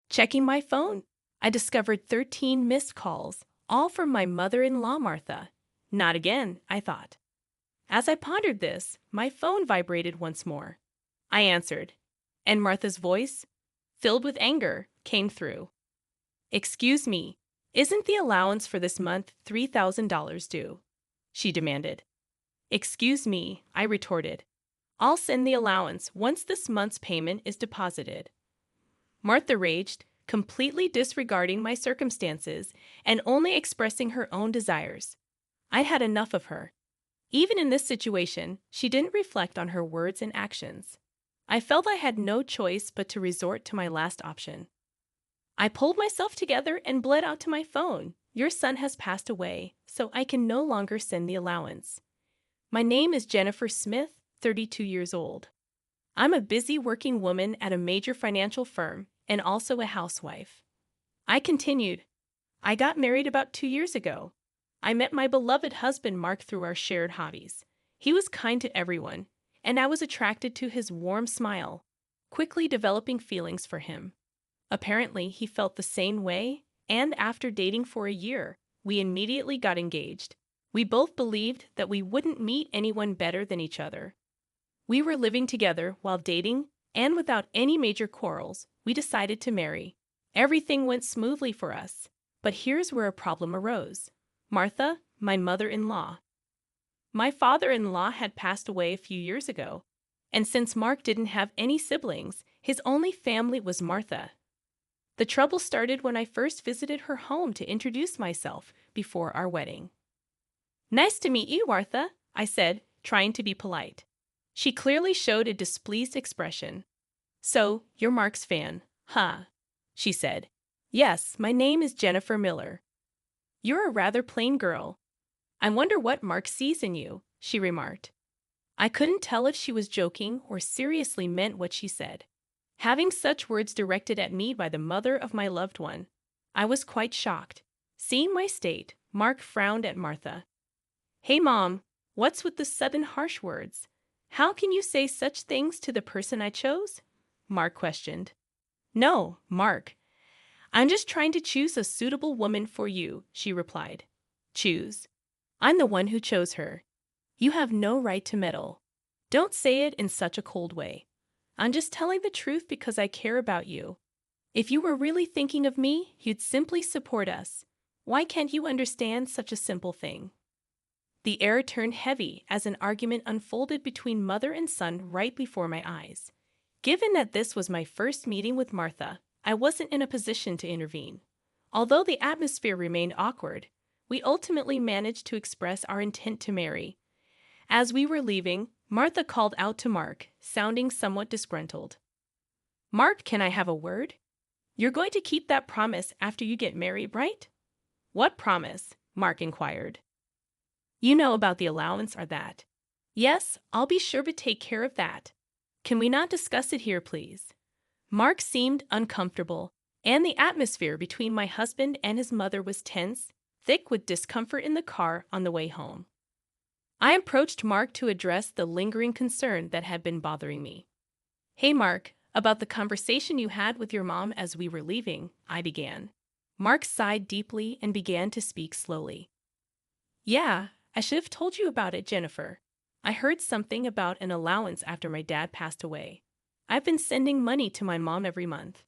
Checking my phone, I discovered 13 missed calls, all from my mother-in-law, Martha. Not again, I thought. As I pondered this, my phone vibrated once more. I answered, and Martha's voice, filled with anger, came through. "Excuse me, isn't the allowance for this month $3,000 due?" she demanded. "Excuse me," I retorted. "I'll send the allowance once this month's payment is deposited." Martha raged, completely disregarding my circumstances and only expressing her own desires. I'd had enough of her. Even in this situation, she didn't reflect on her words and actions. I felt I had no choice but to resort to my last option. I pulled myself together and bled out to my phone. "Your son has passed away, so I can no longer send the allowance. My name is Jennifer Smith, 32 years old. I'm a busy working woman at a major financial firm and also a housewife." I continued, "I got married about 2 years ago. I met my beloved husband Mark through our shared hobbies. He was kind to everyone, and I was attracted to his warm smile, quickly developing feelings for him. Apparently, he felt the same way, and after dating for a year, we immediately got engaged. We both believed that we wouldn't meet anyone better than each other. We were living together while dating, and without any major quarrels, we decided to marry. Everything went smoothly for us, but here's where a problem arose. Martha, my mother-in-law. My father-in-law had passed away a few years ago, and since Mark didn't have any siblings, his only family was Martha. The trouble started when I first visited her home to introduce myself before our wedding. "Nice to meet you, Martha," I said, trying to be polite. She clearly showed a displeased expression. "So, you're Mark's fan, huh?" she said. "Yes, my name is Jennifer Miller." "You're a rather plain girl. I wonder what Mark sees in you," she remarked. I couldn't tell if she was joking or seriously meant what she said. Having such words directed at me by the mother of my loved one, I was quite shocked. Seeing my state, Mark frowned at Martha. "Hey, Mom, what's with the sudden harsh words? How can you say such things to the person I chose?" Mark questioned. "No, Mark. I'm just trying to choose a suitable woman for you," she replied. "Choose? I'm the one who chose her. You have no right to meddle. Don't say it in such a cold way. I'm just telling the truth because I care about you. If you were really thinking of me, you'd simply support us. Why can't you understand such a simple thing?" The air turned heavy as an argument unfolded between mother and son right before my eyes. Given that this was my first meeting with Martha, I wasn't in a position to intervene. Although the atmosphere remained awkward, we ultimately managed to express our intent to marry. As we were leaving, Martha called out to Mark, sounding somewhat disgruntled. "Mark, can I have a word? You're going to keep that promise after you get married, right?" "What promise?" Mark inquired. "You know about the allowance or that?" "Yes, I'll be sure to take care of that. Can we not discuss it here, please?" Mark seemed uncomfortable, and the atmosphere between my husband and his mother was tense, thick with discomfort in the car on the way home. I approached Mark to address the lingering concern that had been bothering me. "Hey, Mark, about the conversation you had with your mom as we were leaving," I began. Mark sighed deeply and began to speak slowly. "Yeah, I should have told you about it, Jennifer. I heard something about an allowance after my dad passed away. I've been sending money to my mom every month."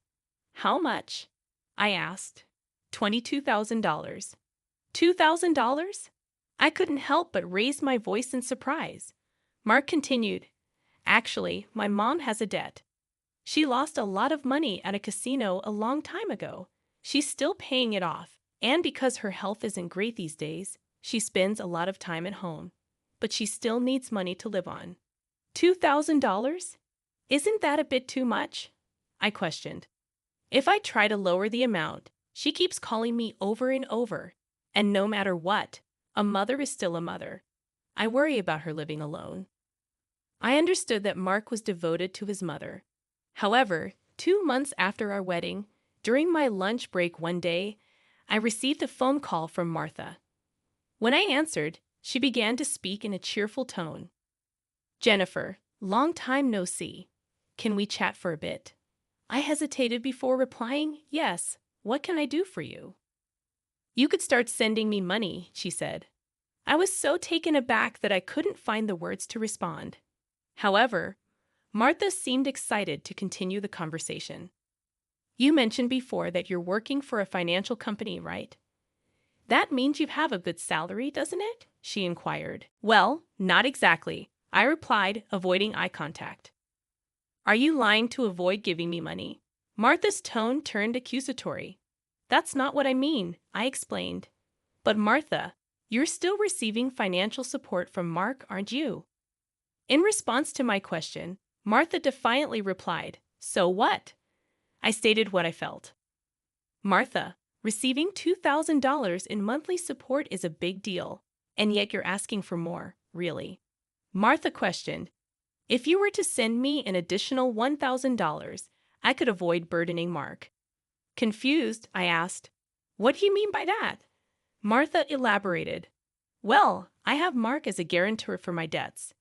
"How much?" I asked. $22,000. $2,000? I couldn't help but raise my voice in surprise. Mark continued, "Actually, my mom has a debt. She lost a lot of money at a casino a long time ago. She's still paying it off, and because her health isn't great these days, she spends a lot of time at home. But she still needs money to live on." $2,000? Isn't that a bit too much?" I questioned. "If I try to lower the amount, she keeps calling me over and over, and no matter what, a mother is still a mother. I worry about her living alone." I understood that Mark was devoted to his mother. However, 2 months after our wedding, during my lunch break one day, I received a phone call from Martha. When I answered, she began to speak in a cheerful tone. "Jennifer, long time no see. Can we chat for a bit?" I hesitated before replying, "Yes, what can I do for you?" "You could start sending me money," she said. I was so taken aback that I couldn't find the words to respond. However, Martha seemed excited to continue the conversation. "You mentioned before that you're working for a financial company, right? That means you have a good salary, doesn't it?" she inquired. "Well, not exactly," I replied, avoiding eye contact. "Are you lying to avoid giving me money?" Martha's tone turned accusatory. "That's not what I mean," I explained. "But Martha, you're still receiving financial support from Mark, aren't you?" In response to my question, Martha defiantly replied, "So what?" I stated what I felt. "Martha, receiving $2,000 in monthly support is a big deal, and yet you're asking for more, really." Martha questioned, "If you were to send me an additional $1,000, I could avoid burdening Mark." Confused, I asked, "What do you mean by that?" Martha elaborated, "Well, I have Mark as a guarantor for my debts.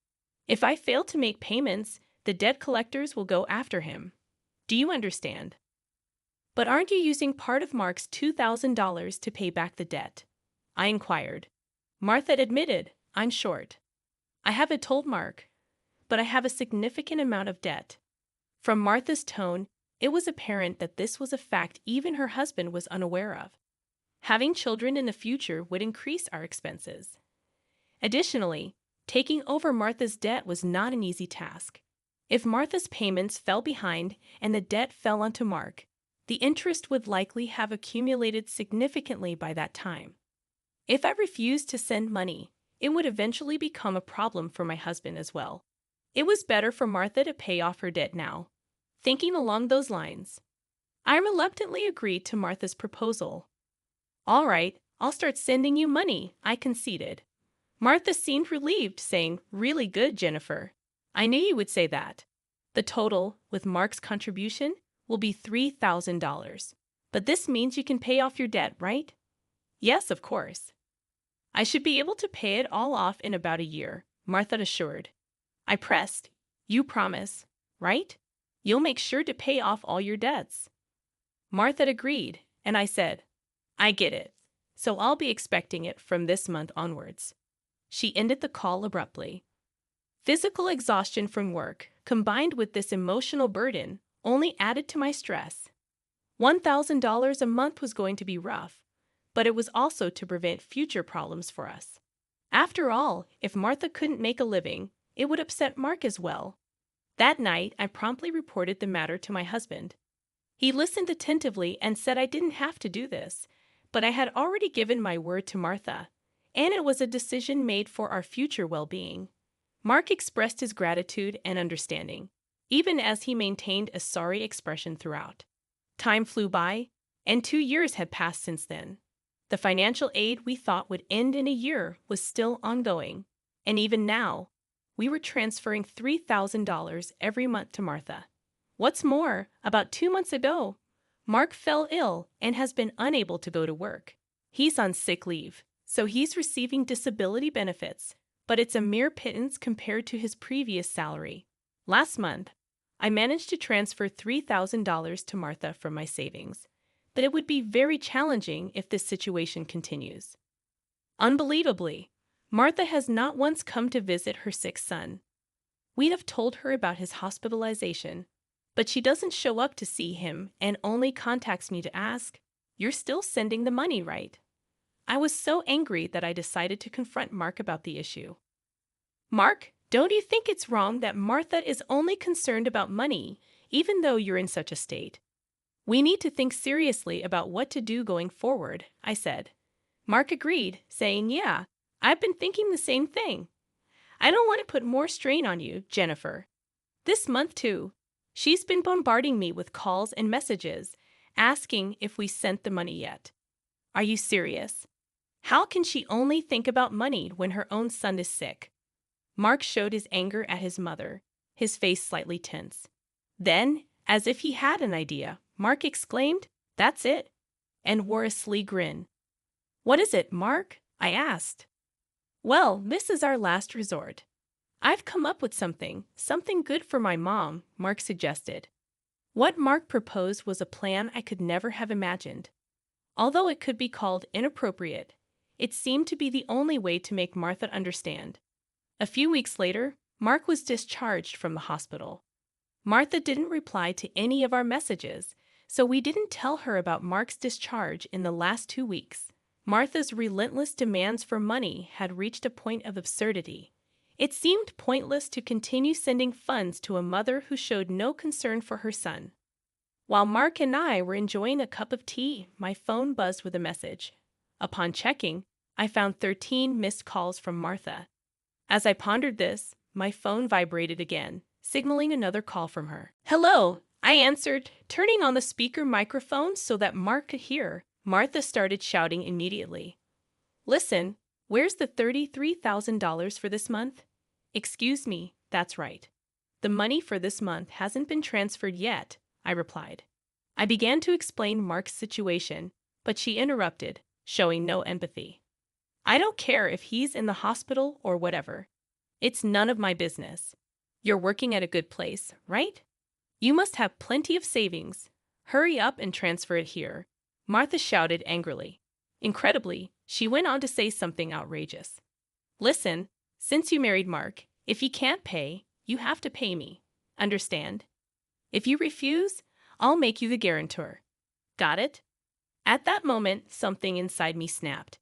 If I fail to make payments, the debt collectors will go after him. Do you understand?" "But aren't you using part of Mark's $2,000 to pay back the debt?" I inquired. Martha admitted, "I'm short. I haven't told Mark, but I have a significant amount of debt." From Martha's tone, it was apparent that this was a fact even her husband was unaware of. Having children in the future would increase our expenses. Additionally, taking over Martha's debt was not an easy task. If Martha's payments fell behind and the debt fell onto Mark, the interest would likely have accumulated significantly by that time. If I refused to send money, it would eventually become a problem for my husband as well. It was better for Martha to pay off her debt now. Thinking along those lines, I reluctantly agreed to Martha's proposal. "All right, I'll start sending you money," I conceded. Martha seemed relieved, saying, "Really good, Jennifer. I knew you would say that. The total, with Mark's contribution, will be $3,000. But this means you can pay off your debt, right?" "Yes, of course." "I should be able to pay it all off in about a year," Martha assured. I pressed, "You promise, right? You'll make sure to pay off all your debts." Martha agreed, and I said, "I get it, so I'll be expecting it from this month onwards." She ended the call abruptly. Physical exhaustion from work, combined with this emotional burden, only added to my stress. $1,000 a month was going to be rough, but it was also to prevent future problems for us. After all, if Martha couldn't make a living, it would upset Mark as well. That night, I promptly reported the matter to my husband. He listened attentively and said I didn't have to do this, but I had already given my word to Martha, and it was a decision made for our future well-being. Mark expressed his gratitude and understanding, even as he maintained a sorry expression throughout. Time flew by, and 2 years had passed since then. The financial aid we thought would end in a year was still ongoing, and even now, we were transferring $3,000 every month to Martha. What's more, about 2 months ago, Mark fell ill and has been unable to go to work. He's on sick leave, so he's receiving disability benefits, but it's a mere pittance compared to his previous salary. Last month, I managed to transfer $3,000 to Martha from my savings, but it would be very challenging if this situation continues. Unbelievably, Martha has not once come to visit her sick son. We have told her about his hospitalization, but she doesn't show up to see him and only contacts me to ask, "You're still sending the money, right?" I was so angry that I decided to confront Mark about the issue. "Mark, don't you think it's wrong that Martha is only concerned about money, even though you're in such a state? We need to think seriously about what to do going forward," I said. Mark agreed, saying, "Yeah, I've been thinking the same thing. I don't want to put more strain on you, Jennifer. This month, too, she's been bombarding me with calls and messages, asking if we sent the money yet. Are you serious? How can she only think about money when her own son is sick?" Mark showed his anger at his mother, his face slightly tense. Then, as if he had an idea, Mark exclaimed, "That's it," and wore a sly grin. "What is it, Mark?" I asked. "Well, this is our last resort. I've come up with something good for my mom," Mark suggested. What Mark proposed was a plan I could never have imagined. Although it could be called inappropriate, it seemed to be the only way to make Martha understand. A few weeks later, Mark was discharged from the hospital. Martha didn't reply to any of our messages, so we didn't tell her about Mark's discharge in the last 2 weeks. Martha's relentless demands for money had reached a point of absurdity. It seemed pointless to continue sending funds to a mother who showed no concern for her son. While Mark and I were enjoying a cup of tea, my phone buzzed with a message. Upon checking, I found 13 missed calls from Martha. As I pondered this, my phone vibrated again, signaling another call from her. "Hello," I answered, turning on the speaker microphone so that Mark could hear. Martha started shouting immediately. "Listen, where's the $33,000 for this month?" "Excuse me, that's right. The money for this month hasn't been transferred yet," I replied. I began to explain Mark's situation, but she interrupted, showing no empathy. "I don't care if he's in the hospital or whatever. It's none of my business. You're working at a good place, right? You must have plenty of savings. Hurry up and transfer it here," Martha shouted angrily. Incredibly, she went on to say something outrageous. "Listen, since you married Mark, if he can't pay, you have to pay me. Understand? If you refuse, I'll make you the guarantor. Got it?" At that moment, something inside me snapped.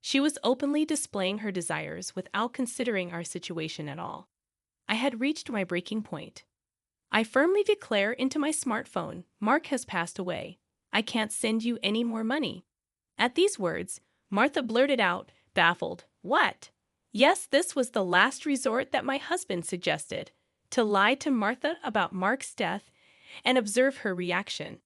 She was openly displaying her desires without considering our situation at all. I had reached my breaking point. I firmly declare into my smartphone, "Mark has passed away. I can't send you any more money." At these words, Martha blurted out, baffled, "What?" Yes, this was the last resort that my husband suggested, to lie to Martha about Mark's death and observe her reaction.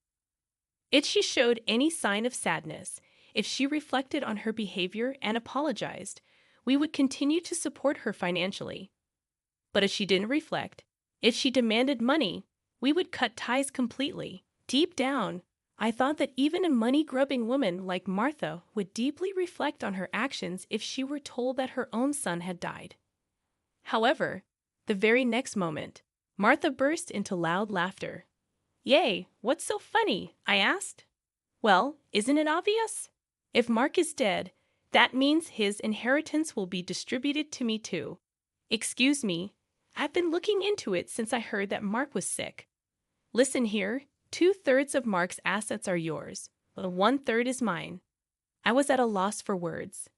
If she showed any sign of sadness, if she reflected on her behavior and apologized, we would continue to support her financially. But if she didn't reflect, if she demanded money, we would cut ties completely. Deep down, I thought that even a money-grubbing woman like Martha would deeply reflect on her actions if she were told that her own son had died. However, the very next moment, Martha burst into loud laughter. "Yay, what's so funny?" I asked. "Well, isn't it obvious? If Mark is dead, that means his inheritance will be distributed to me too. Excuse me, I've been looking into it since I heard that Mark was sick. Listen here, 2/3 of Mark's assets are yours, but 1/3 is mine." I was at a loss for words.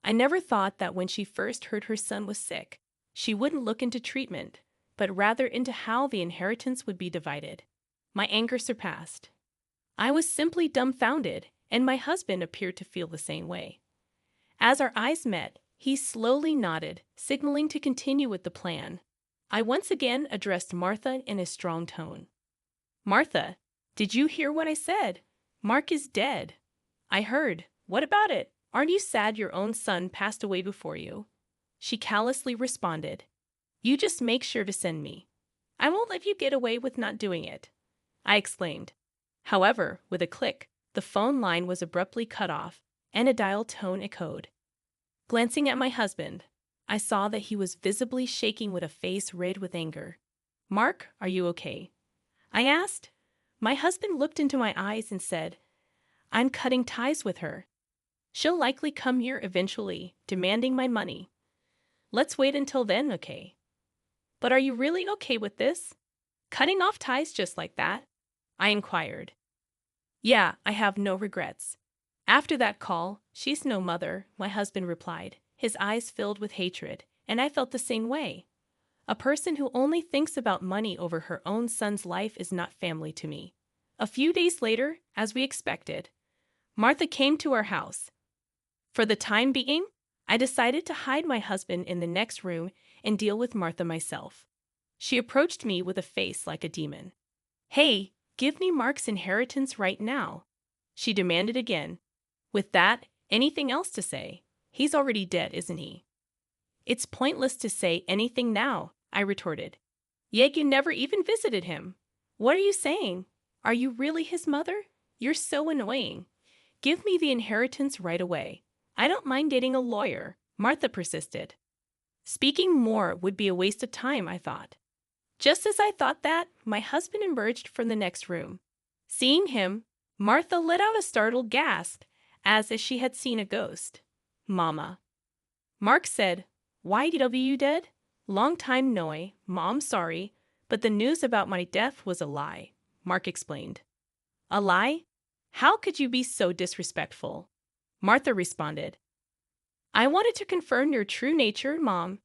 I never thought that when she first heard her son was sick, she wouldn't look into treatment, but rather into how the inheritance would be divided. My anger surpassed. I was simply dumbfounded, and my husband appeared to feel the same way. As our eyes met, he slowly nodded, signaling to continue with the plan. I once again addressed Martha in a strong tone. "Martha, did you hear what I said? Mark is dead." "I heard. What about it? Aren't you sad your own son passed away before you?" She callously responded, "You just make sure to send me. I won't let you get away with not doing it," I exclaimed. However, with a click, the phone line was abruptly cut off, and a dial tone echoed. Glancing at my husband, I saw that he was visibly shaking with a face red with anger. "Mark, are you okay?" I asked. My husband looked into my eyes and said, "I'm cutting ties with her. She'll likely come here eventually, demanding my money. Let's wait until then, okay?" "But are you really okay with this? Cutting off ties just like that?" I inquired. "Yeah, I have no regrets. After that call, she's no mother," my husband replied, his eyes filled with hatred, and I felt the same way. A person who only thinks about money over her own son's life is not family to me. A few days later, as we expected, Martha came to our house. For the time being, I decided to hide my husband in the next room and deal with Martha myself. She approached me with a face like a demon. "Hey, give me Mark's inheritance right now," she demanded again. "With that, anything else to say? He's already dead, isn't he?" "It's pointless to say anything now," I retorted. "Yet you never even visited him. What are you saying? Are you really his mother? You're so annoying. Give me the inheritance right away. I don't mind dating a lawyer," Martha persisted. Speaking more would be a waste of time, I thought. Just as I thought that, my husband emerged from the next room. Seeing him, Martha let out a startled gasp, as if she had seen a ghost. Mama. Mark said, "YW dead? Long time no, Mom, sorry, but the news about my death was a lie," Mark explained. A lie? How could you be so disrespectful? Martha responded, "I wanted to confirm your true nature, Mom.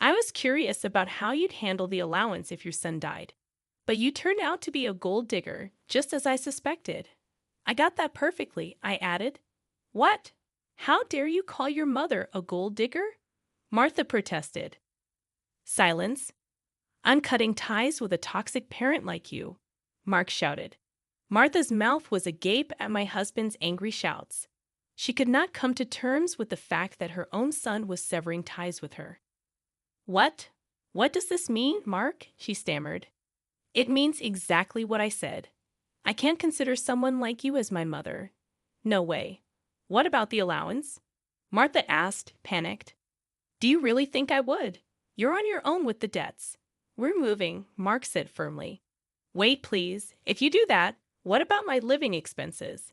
I was curious about how you'd handle the allowance if your son died. But you turned out to be a gold digger, just as I suspected." "I got that perfectly," I added. "What? How dare you call your mother a gold digger?" Martha protested. "Silence. I'm cutting ties with a toxic parent like you," Mark shouted. Martha's mouth was agape at my husband's angry shouts. She could not come to terms with the fact that her own son was severing ties with her. "What? What does this mean, Mark?" she stammered. "It means exactly what I said. I can't consider someone like you as my mother. No way." "What about the allowance?" Martha asked, panicked. "Do you really think I would? You're on your own with the debts." "We're moving," Mark said firmly. "Wait, please. If you do that, what about my living expenses?"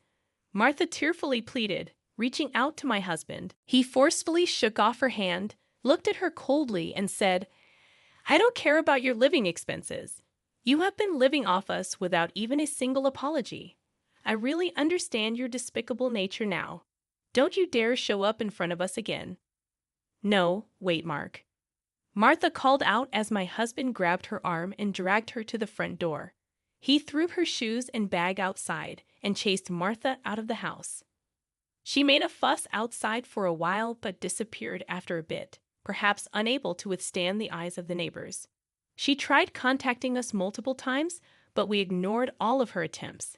Martha tearfully pleaded, reaching out to my husband. He forcefully shook off her hand, looked at her coldly, and said, "I don't care about your living expenses. You have been living off us without even a single apology. I really understand your despicable nature now. Don't you dare show up in front of us again." "No, wait, Mark." Martha called out as my husband grabbed her arm and dragged her to the front door. He threw her shoes and bag outside and chased Martha out of the house. She made a fuss outside for a while but disappeared after a bit, perhaps unable to withstand the eyes of the neighbors. She tried contacting us multiple times, but we ignored all of her attempts.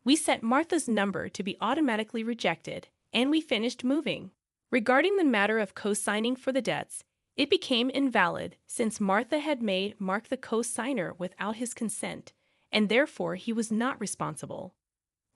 We set Martha's number to be automatically rejected, and we finished moving. Regarding the matter of co-signing for the debts, it became invalid since Martha had made Mark the co-signer without his consent, and therefore he was not responsible.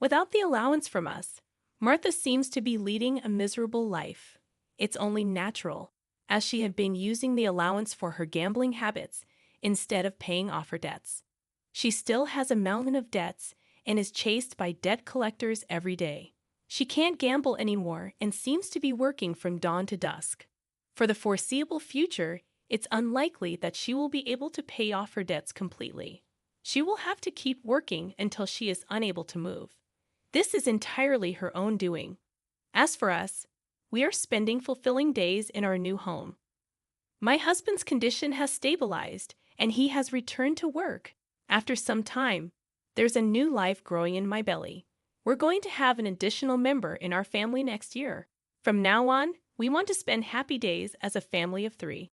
Without the allowance from us, Martha seems to be leading a miserable life. It's only natural, as she had been using the allowance for her gambling habits instead of paying off her debts. She still has a mountain of debts and is chased by debt collectors every day. She can't gamble anymore and seems to be working from dawn to dusk. For the foreseeable future, it's unlikely that she will be able to pay off her debts completely. She will have to keep working until she is unable to move. This is entirely her own doing. As for us, we are spending fulfilling days in our new home. My husband's condition has stabilized, and he has returned to work. After some time, there's a new life growing in my belly. We're going to have an additional member in our family next year. From now on, we want to spend happy days as a family of 3.